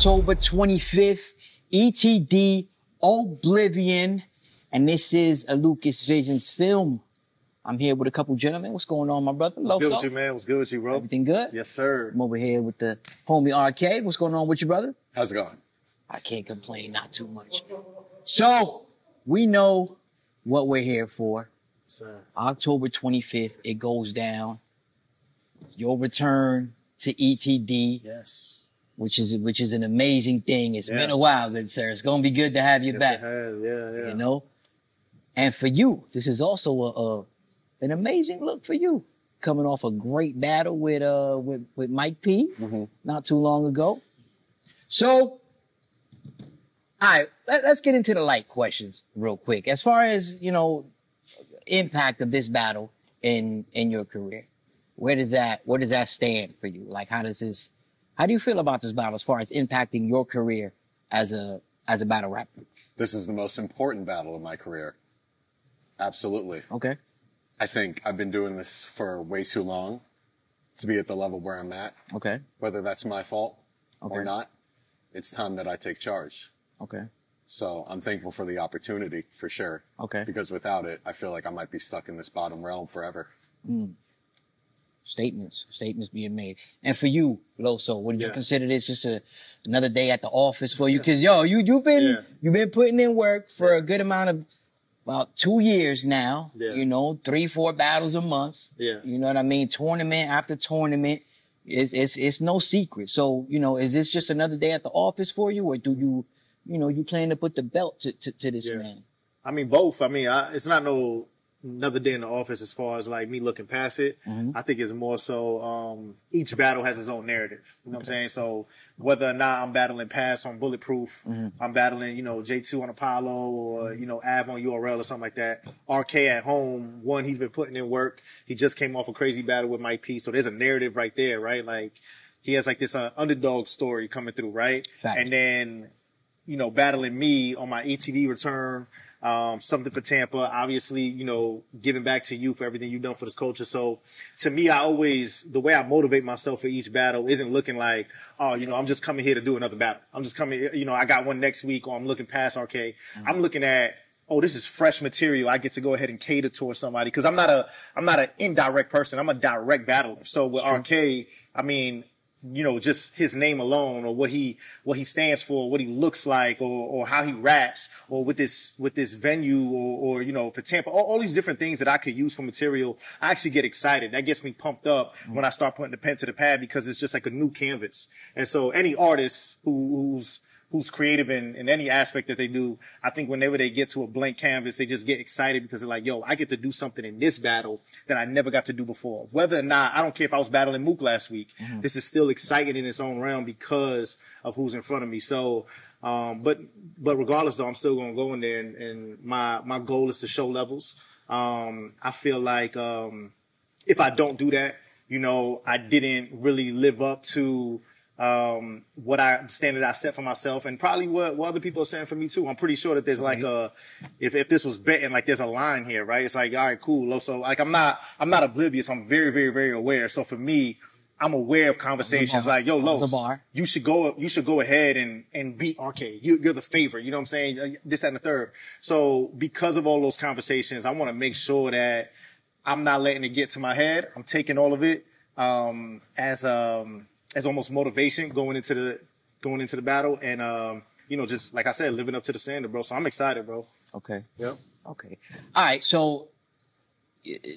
October 25th, ETD Oblivion. And this is a Lucas Visions film. I'm here with a couple gentlemen. What's going on, my brother? What's good with you, man? What's good with you, bro? Everything good? Yes, sir. I'm over here with the homie Arkay. What's going on with you, brother? How's it going? I can't complain, not too much. So, we know what we're here for. Sir. October 25th, it goes down. Your return to ETD. Yes. Which is an amazing thing. It's been a while, good sir. It's gonna be good to have you back. It has. Yeah. You know? And for you, this is also an amazing look for you. Coming off a great battle with Mike P not too long ago. So, all right, let's get into the light questions real quick. As far as, you know, impact of this battle in your career, where does that stand for you? Like, how do you feel about this battle as far as impacting your career as a battle rapper? This is the most important battle of my career. Absolutely. Okay. I think I've been doing this for way too long to be at the level where I'm at. Okay. Whether that's my fault or not, it's time that I take charge. Okay. So I'm thankful for the opportunity, for sure. Okay. Because without it, I feel like I might be stuck in this bottom realm forever. Statements being made. And for you, Loso, would you consider this just another day at the office for you? Cause you've been putting in work for a good amount of about 2 years now. Yeah. You know, 3-4 battles a month. Yeah. You know what I mean? Tournament after tournament. It's no secret. So, you know, is this just another day at the office for you, or do you plan to put the belt to this man? I mean, both. I mean, it's not another day in the office as far as like me looking past it. I think it's more so each battle has its own narrative. You know what I'm saying? So whether or not I'm battling Pass on Bulletproof, I'm battling, you know, J2 on Apollo, or, you know, Av on URL or something like that. Arkay at home, one, he's been putting in work. He just came off a crazy battle with Mike P. So there's a narrative right there, right? Like he has like this underdog story coming through, right? Fact. And then, you know, battling me on my ETD return, something for Tampa, obviously, you know, giving back to you for everything you've done for this culture. So to me, the way I motivate myself for each battle isn't looking like, oh, you know, I'm just coming here to do another battle. I'm just coming, you know, I got one next week, or I'm looking past Arkay. I'm looking at, oh, this is fresh material. I get to go ahead and cater towards somebody, because I'm not an indirect person. I'm a direct battler. So with Arkay, I mean, you know, just his name alone, or what he stands for, what he looks like, or how he raps, or with this venue, or you know, for Tampa, all these different things that I could use for material. I actually get excited. That gets me pumped up when I start putting the pen to the pad, because it's just like a new canvas. And so any artist who's creative in any aspect that they do, I think whenever they get to a blank canvas, they just get excited, because they're like, yo, I get to do something in this battle that I never got to do before. Whether or not, I don't care if I was battling Mook last week, this is still exciting in its own realm because of who's in front of me. So, but regardless though, I'm still going to go in there, and my goal is to show levels. I feel like, if I don't do that, you know, I didn't really live up to what standard I set for myself, and probably what other people are saying for me too. I'm pretty sure that there's like if this was betting, like there's a line here, right? It's like, all right, cool. So like, I'm not oblivious. I'm very, very, very aware. So for me, I'm aware of conversations like, yo, Los, you should go ahead and beat Arkay. You're the favorite. You know what I'm saying? This, that, and the third. So because of all those conversations, I want to make sure that I'm not letting it get to my head. I'm taking all of it, as almost motivation going into the battle, and you know, just like I said, living up to the standard, bro. So I'm excited, bro. Okay. Yep. Okay. All right. So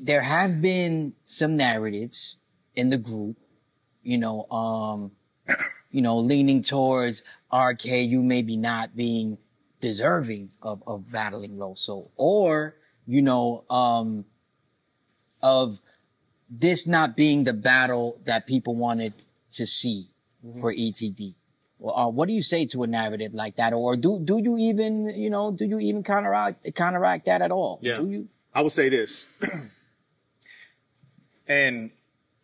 there have been some narratives in the group, you know, leaning towards Arkay, you maybe not being deserving of battling Loso, or, you know, of this not being the battle that people wanted to see for ETD. What do you say to a narrative like that? Or do you even counteract that at all? Yeah. Do you? I would say this. And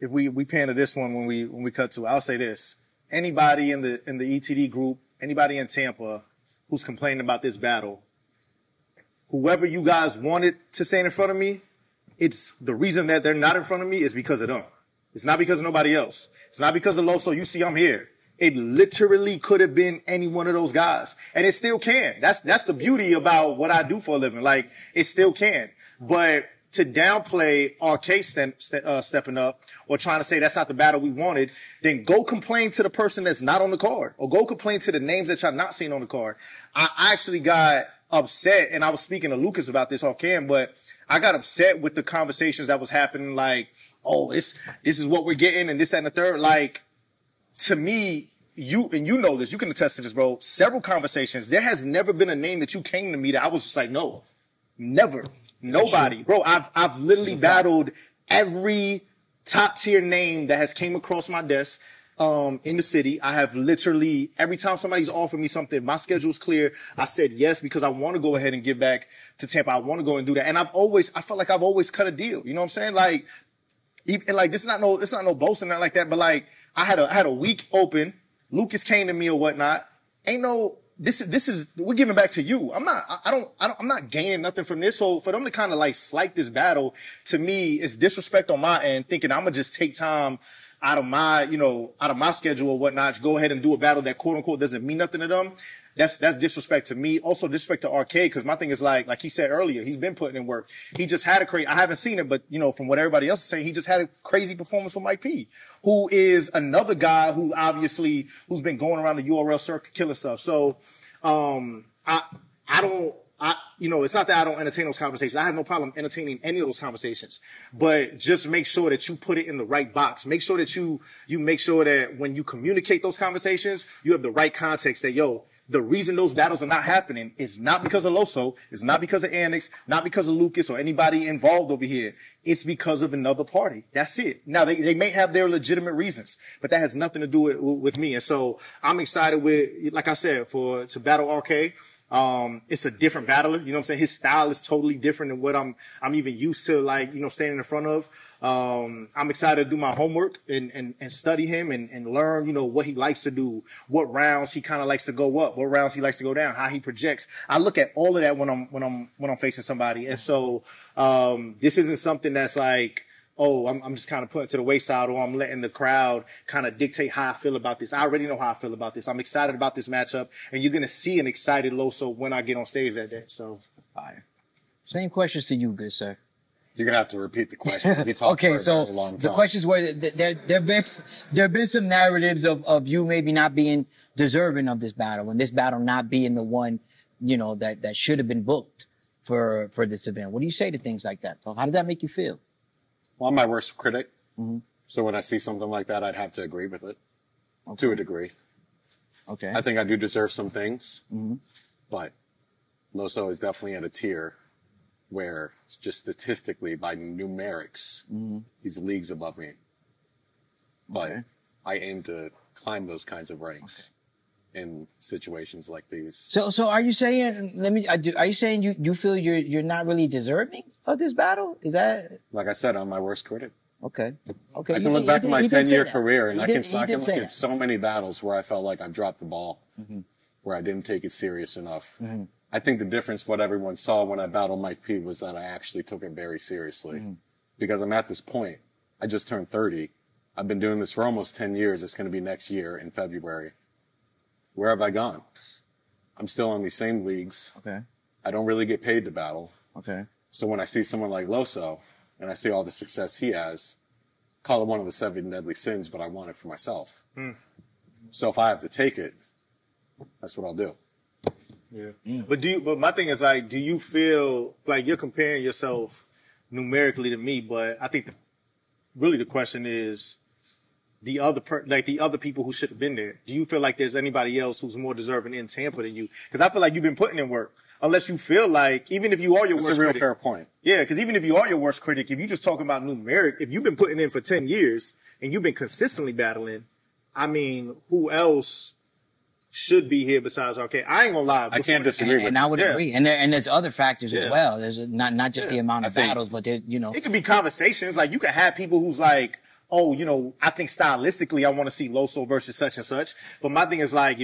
if we pan to this one when we cut to it, I'll say this. Anybody in the ETD group, anybody in Tampa who's complaining about this battle, whoever you guys wanted to stand in front of me, it's the reason that they're not in front of me is because of them. It's not because of nobody else. It's not because of Loso. You see, I'm here. It literally could have been any one of those guys. And it still can. That's the beauty about what I do for a living. Like, it still can. But to downplay Arkay stepping up or trying to say that's not the battle we wanted, then go complain to the person that's not on the card, or go complain to the names that y'all not seeing on the card. I actually got upset, and I was speaking to Lucas about this off cam, but I got upset with the conversations that was happening. Like, oh, this is what we're getting, and this, that, and the third. Like, to me, you know this, you can attest to this, bro. Several conversations. There has never been a name that you came to me that I was just like, no, never. Nobody, bro. I've literally battled every top tier name that has came across my desk in the city. I have literally, every time somebody's offered me something, my schedule's clear, I said yes, because I want to go ahead and give back to Tampa. I want to go and do that. And I felt like I've always cut a deal. You know what I'm saying? Like, and like, it's not no boasting, nothing like that, but like, I had a week open. Lucas came to me or whatnot. Ain't no, this is, we're giving back to you. I'm not gaining nothing from this. So for them to kind of like slight this battle, to me, it's disrespect on my end, thinking I'm gonna just take time out of my schedule or whatnot, to go ahead and do a battle that quote unquote doesn't mean nothing to them. That's disrespect to me. Also disrespect to Arkay, because my thing is like he said earlier, he's been putting in work. He just had I haven't seen it, but from what everybody else is saying, he just had a crazy performance with Mike P, who is another guy who's been going around the URL circuit killing stuff. So, it's not that I don't entertain those conversations. I have no problem entertaining any of those conversations, but just make sure that you put it in the right box. Make sure that you make sure that when you communicate those conversations, you have the right context that, the reason those battles are not happening is not because of Loso. It's not because of Annex, not because of Lucas or anybody involved over here. It's because of another party. That's it. Now, they may have their legitimate reasons, but that has nothing to do with me. And so I'm excited like I said, to battle Arkay. It's a different battler. You know what I'm saying? His style is totally different than what I'm even used to, like, standing in front of. I'm excited to do my homework and study him and learn, what he likes to do, what rounds he kind of likes to go up, what rounds he likes to go down, how he projects. I look at all of that when I'm facing somebody. And so, this isn't something that's like, oh, I'm just kind of putting it to the wayside, or I'm letting the crowd kind of dictate how I feel about this. I already know how I feel about this. I'm excited about this matchup, and you're going to see an excited Loso when I get on stage that day. So, fire. Same questions to you, good sir. You're going to have to repeat the question. Okay, so the questions were, there have been some narratives of you maybe not being deserving of this battle, and this battle not being the one, that should have been booked for this event. What do you say to things like that? How does that make you feel? Well, I'm my worst critic. Mm-hmm. So when I see something like that, I'd have to agree with it to a degree. Okay. I think I do deserve some things, but Loso is definitely at a tier where just statistically by numerics, he's leagues above me. But I aim to climb those kinds of ranks in situations like these. So are you saying, are you saying you feel you're not really deserving of this battle? Is that? Like I said, I'm my worst critic. Okay. I can look back at my 10-year career, and I can look at so many battles where I felt like I dropped the ball, where I didn't take it serious enough. I think the difference, what everyone saw when I battled Mike P, was that I actually took it very seriously. Because I'm at this point. I just turned 30. I've been doing this for almost 10 years. It's going to be next year in February. Where have I gone? I'm still on these same leagues. Okay. I don't really get paid to battle. Okay. So when I see someone like Loso, and I see all the success he has, call it one of the 7 deadly sins, but I want it for myself. So if I have to take it, that's what I'll do. Yeah. But my thing is, like, do you feel like you're comparing yourself numerically to me? But I think really the question is the other people who should have been there. Do you feel like there's anybody else who's more deserving in Tampa than you? Because I feel like you've been putting in work. Unless you feel like, even if you are your worst critic. That's a real fair point. Yeah, because even if you are your worst critic, if you just talking about numeric, if you've been putting in for 10 years and you've been consistently battling, I mean, who else should be here besides Arkay? I ain't gonna lie. I can't disagree with you. And I would agree. And there's other factors as well. There's not just the amount of battles, but there's, It could be conversations. Like, you could have people who's like, oh, I think stylistically I want to see Loso versus such and such. But my thing is like,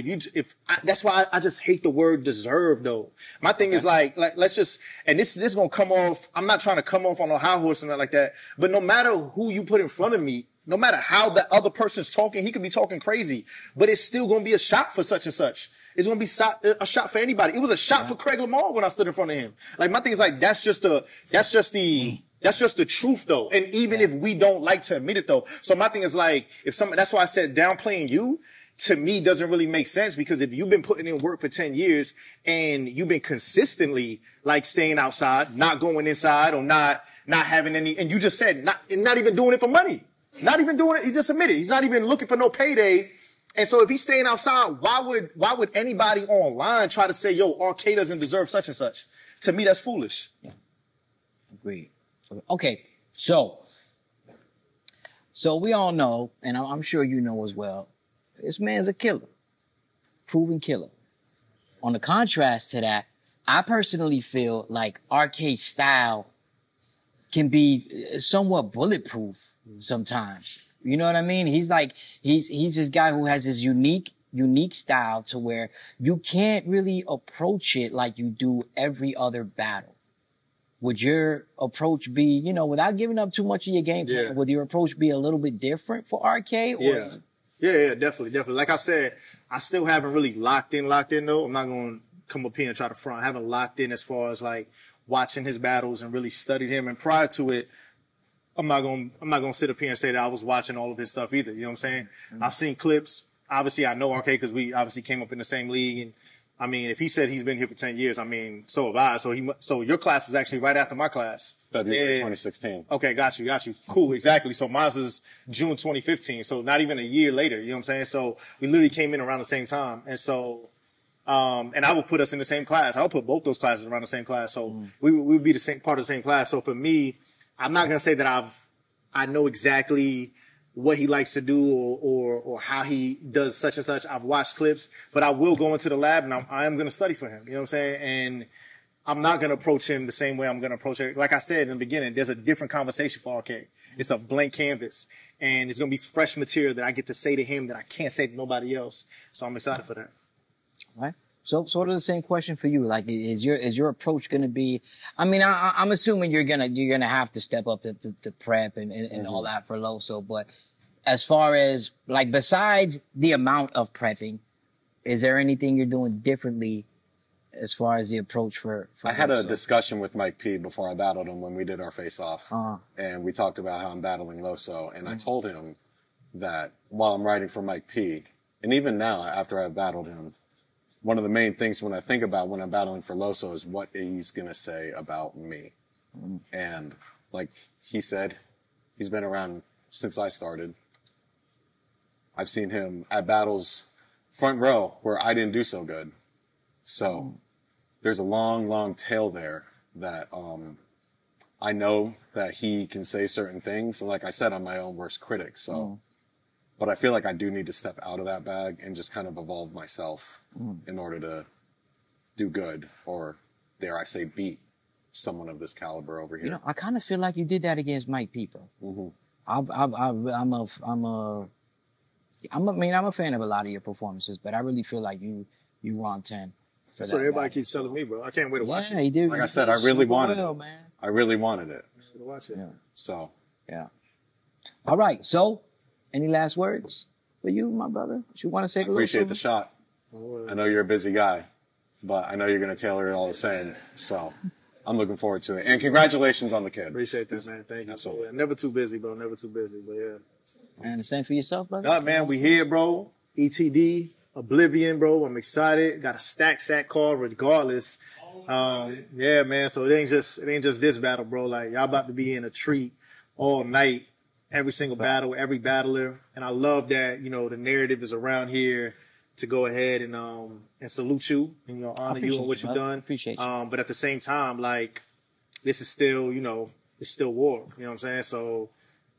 that's why I just hate the word deserve though. My thing is like, let's just, and this is gonna come off, I'm not trying to come off on a high horse and nothing like that, but no matter who you put in front of me, No matter how the other person's talking, he could be talking crazy, but it's still going to be a shot for such and such. It's going to be a shot for anybody. It was a shot for Craig Lamar when I stood in front of him. Like, my thing is like, that's just the truth though. And even if we don't like to admit it though. So my thing is like, that's why I said downplaying you, to me, doesn't really make sense, because if you've been putting in work for 10 years and you've been consistently like staying outside, not going inside, or not having any, and you just said not even doing it for money, not even doing it. He just admitted he's not even looking for no payday. And so if he's staying outside, why would anybody online try to say, yo, Arkay doesn't deserve such and such? To me, that's foolish. Yeah. Agreed. Okay. So we all know, and I'm sure you know as well, this man's a killer, proven killer. On the contrast to that, I personally feel like Arkay's style can be somewhat bulletproof sometimes. You know what I mean? He's this guy who has his unique style to where you can't really approach it like you do every other battle. Would your approach be, without giving up too much of your game plan, would your approach be a little bit different for Arkay? Or Yeah, definitely. Like I said, I still haven't really locked in though. I'm not going to come up here and try to front. I haven't locked in as far as like watching his battles and really studied him. And prior to it, I'm not going to sit up here and say that I was watching all of his stuff either. You know what I'm saying? Mm-hmm. I've seen clips. Obviously, I know Arkay because we obviously came up in the same league. And I mean, if he said he's been here for 10 years, I mean, so have I. So your class was actually right after my class. February 2016. Okay, got you. Cool, exactly. So mine was June 2015. So not even a year later, you know what I'm saying? So we literally came in around the same time. And so, and I would put us in the same class. I would put both those classes around the same class. So we would be the same part of the same class. So for me, I'm not going to say that I know exactly what he likes to do or how he does such and such. I've watched clips, but I will go into the lab and I am going to study for him. You know what I'm saying? And I'm not going to approach him the same way I'm going to approach it. Like I said in the beginning, there's a different conversation for Arkay. It's a blank canvas, and it's going to be fresh material that I get to say to him that I can't say to nobody else. So I'm excited for that. All right. So sort of the same question for you. Like, is your approach going to be? I mean, I'm assuming you're gonna have to step up the prep and all that for Loso. But as far as like, besides the amount of prepping, is there anything you're doing differently as far as the approach for I had a discussion with Mike P before I battled him when we did our face-off. And we talked about how I'm battling Loso. And I told him that while I'm writing for Mike P, and even now after I've battled him, one of the main things when I think about when I'm battling for Loso is what he's going to say about me. And like he said, he's been around since I started. I've seen him at battles front row where I didn't do so good. So there's a long, long tail there that I know that he can say certain things. And like I said, I'm my own worst critic. So, but I feel like I do need to step out of that bag and just kind of evolve myself in order to do good, or dare I say beat someone of this caliber over here. I kind of feel like you did that against Mike P. I'm a fan of a lot of your performances, but I really feel like you were on 10. That's what everybody keeps telling me, bro. I can't wait to watch it. He did. Like I said, I really wanted it. Man. I really wanted it. Watch it. Yeah. So. Yeah. All right. So, any last words for you, my brother? You want to say? I appreciate the shot. I know you're a busy guy, but I know you're going to tailor it all the same. So, I'm looking forward to it. And congratulations on the kid. Appreciate that, man. Thank you. Absolutely. Never too busy, bro. Never too busy. But yeah. And the same for yourself, brother? Nah, man, we here, bro. ETD, Oblivion, bro. I'm excited. Got a sack card regardless. Yeah, man. So it ain't just this battle, bro. Like, y'all about to be in a treat all night, every single battle, every battler. And I love that, the narrative is around here to go ahead and salute you and, honor you and what you've done. Appreciate you. But at the same time, like, this is still, it's still war. You know what I'm saying? So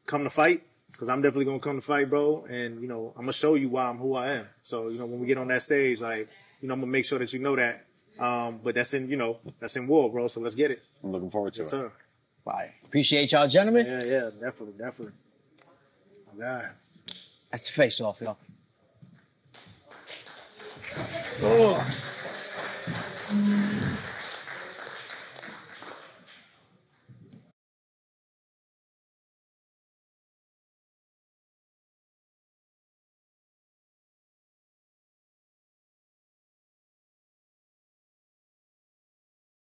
come to fight. Because I'm definitely going to come to fight, bro. And, I'm going to show you why I'm who I am. So, when we get on that stage, like, I'm going to make sure that you know that. But that's in war, bro. So let's get it. I'm looking forward to it. Bye. Appreciate y'all, gentlemen. Yeah, definitely. Oh, God. That's the face-off, y'all. Oh.